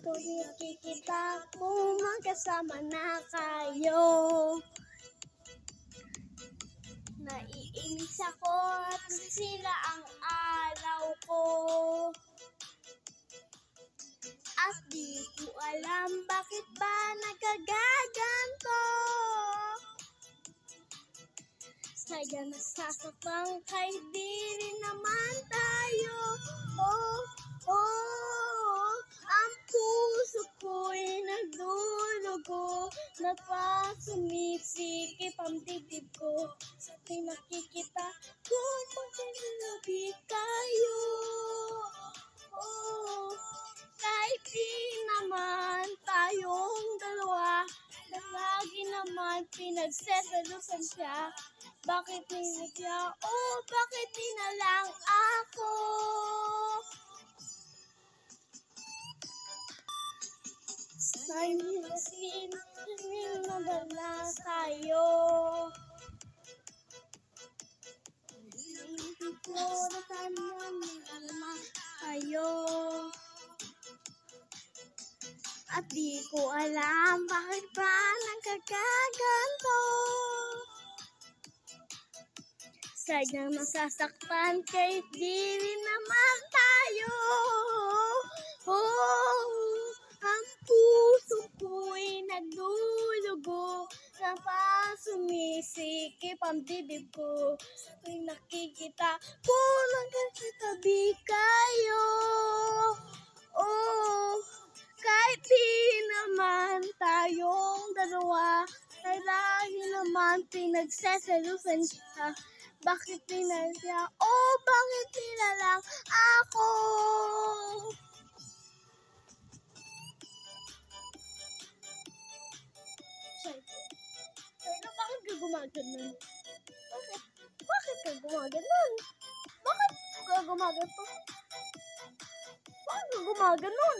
Kung nakikita kung magkasama na kayo. Naiinis ako at sila ang araw ko. At di ko alam bakit ba nagkagaganto. Saya nasasaktan kahit di rin naman tayo. Ang puso ko'y nagdudugo, napasumisikip ang dibdib ko. Sa pinakikita kung magkalabi kayo. Kahit di naman tayong dalawa, lagi naman pinagseselusan siya. Bakit hindi siya? Bakit di na lang ako? Sa'yo nadala sa'yo. Hindi ko na sana mag-alma sa'yo. At di ko alam bakit ba nagkakaganto. Sadyang nasasaktan kahit di rin naman tayo. Ang puso ko'y nagdudugo, napasumisikip ang bibig ko. Sa tuwing nakikita kung nagkatabi kayo. Kahit di naman tayong dalawa, ay lagi naman pinagseselusan siya. Bakit di na siya? Bakit di na lang ako? Shayla, bakit ka gumaganon? Bakit ka gumaganon? Bakit ka gumaganon? Bakit ka gumaganon?